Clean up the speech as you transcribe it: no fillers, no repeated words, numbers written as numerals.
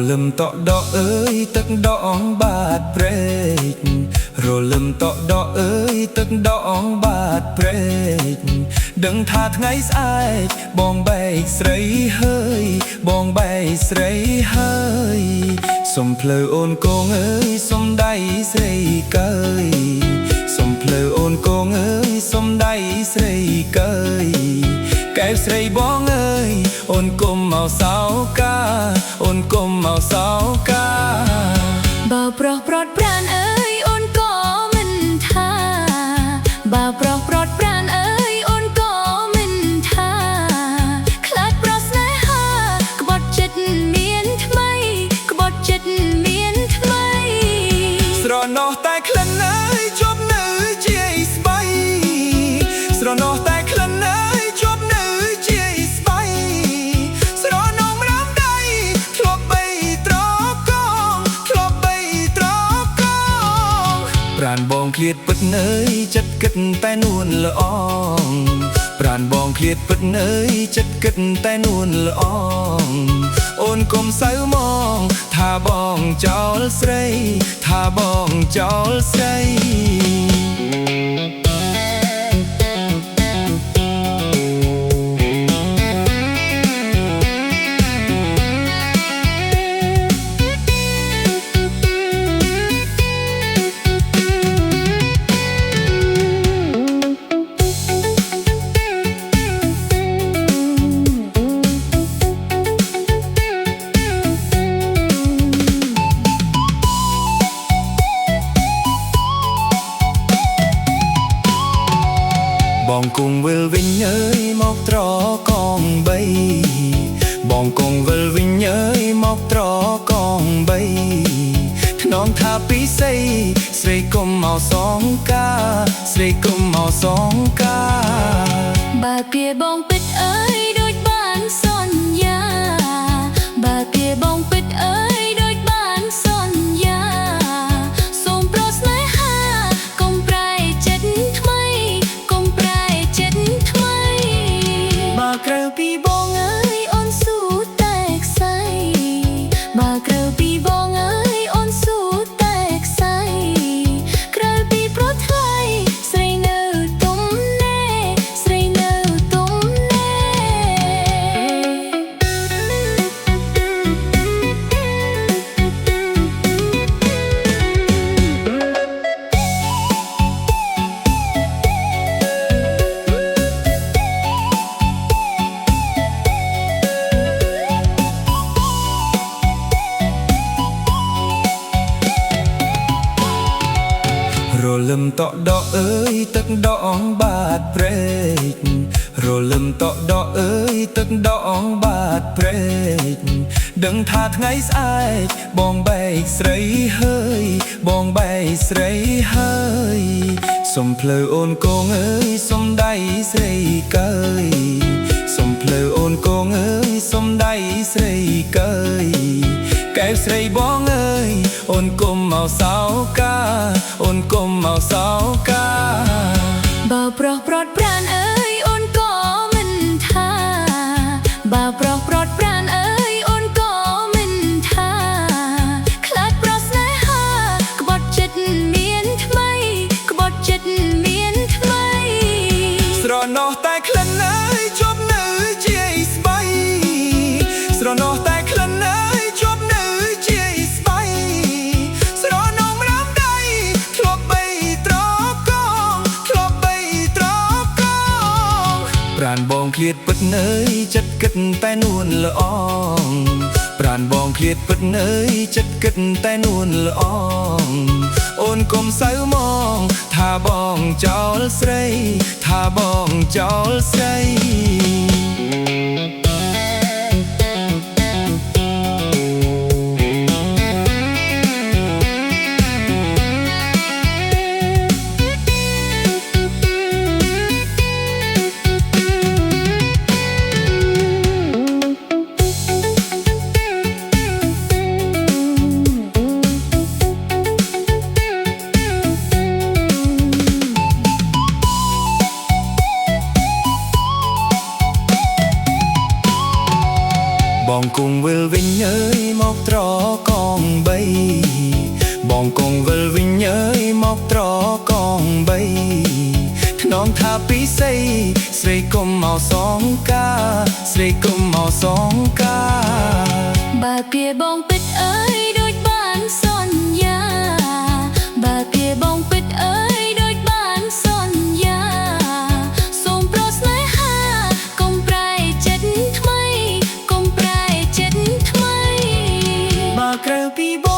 លឹមតក់ដកអើយទឹកដកអងបាតព្រែករលឹមតក់ដកអើយទឹកដកអងបាតព្រែកដឹងថាថ្ងៃស្អែកបងបែកស្រីហើយបងបែកស្រីហើយសុំភ្លឺអូនកងអើយសុំដៃស្រីកើយសុំភ្លឺអូនកងអើយសុំដៃស្រីកើយកែវស្រីបងអើយអូនគុំមកសោកាអូនគុំមកសោកាបើប្រុសប្រត់ប្រានអើយអូនក៏មិនថាបើប្រុសប្រត់ប្រានអើយអូនក៏មិនថាខ្លាចប្រស្នេហាក្បត់ចិត្តមានថ្មីក្បត់ចិត្តមានថ្មីស្រណោះតែក្លិនអើយជប់នៅជាស្បៃស្រណោះតែក្លិនអើយជប់នៅជាស្បៃស្រណោះម្រាមដៃធ្លាប់បីត្រកងធ្លាប់បីត្រកងប្រានបងឃ្លាតពិតអើយចិត្តគិតតែនួនល្អងប្រានបងឃ្លាតពិតអើយចិត្តគិតតែនួនល្អងអូនកុំសៅមងថាបងចោលស្រីថាបងចោលស្រីបងគង់វិលវិញអើយមកត្រកងបីបងគង់វិលវិញអើយមកត្រកងបីថ្នងថាពីស័យស្រីគុំមកសងកាស្រីគុំមកសងកាបើពីបងពិតអើយដូចបានសន្យាបើពីបងពិតអើយដូចបានសន្យាសូមប្រស្នេហាកុំប្រែចិត្តថ្មីកុំប្រែចិត្តថ្មីបើក្រៅពីបងអើយអូនស៊ូតែខ្សែបើក្រៅពីបងអើយអូនស៊ូតែខ្សែក្រៅពីប្រថ្លៃស្រីនៅទុំណែស្រីនៅទុំណែរលឹមតក់ដកអើយទឹកដកអងបាតព្រែករលឹមតក់ដកអើយទឹកដកអងបាតព្រែកដឹងថាថ្ងៃស្អែកបងបែកស្រីហើយបងបែកស្រីហើយសុំភ្លឺអូនកងអើយសុំដៃស្រីកើយសុំភ្លឺអូនកងអើយសុំដៃស្រីកើយកែវស្រីបងអើយអូនគុំមកសោកាអូនគុំមកសោកាបើប្រុសប្រត់ប្រានអើយអូនក៏មិនថាបើប្រុសប្រត់ប្រានអើយអូនក៏មិនថាខ្លាចប្រស្នេហាក្បត់ចិត្តមានថ្មីក្បត់ចិត្តមានថ្មីស្រណោះតែក្លិនអើយជប់នៅជាស្បៃស្រណោះតែក្លិនអើយជប់នៅជាស្បៃស្រណោះម្រាមដៃធ្លាប់បីត្រកងធ្លាប់បីត្រកងប្រានបងឃ្លាតពិតអើយចិត្តគិតតែនួនល្អងប្រានបងឃ្លាតពិតអើយចិត្តគិតតែនួនល្អងអូនកុំសៅមងថាបងចោលស្រីថាបងចោលស្រី បងគង់វិលវិញអើយមកត្រកងបីបងគង់វិលវិញអើយមកត្រកងបីថ្នងថាពីស័យស្រីគុំមកសងការស្រីគុំមកសងការ បើពីបងពិតអើយដូចបានសន្យាបើពីបងពិតអើយដូចបានសន្យាសូមប្រោសស្នេហាកុំប្រែចិត្តថ្មីកុំប្រែចិត្តថ្មី បើក្រៅពីបង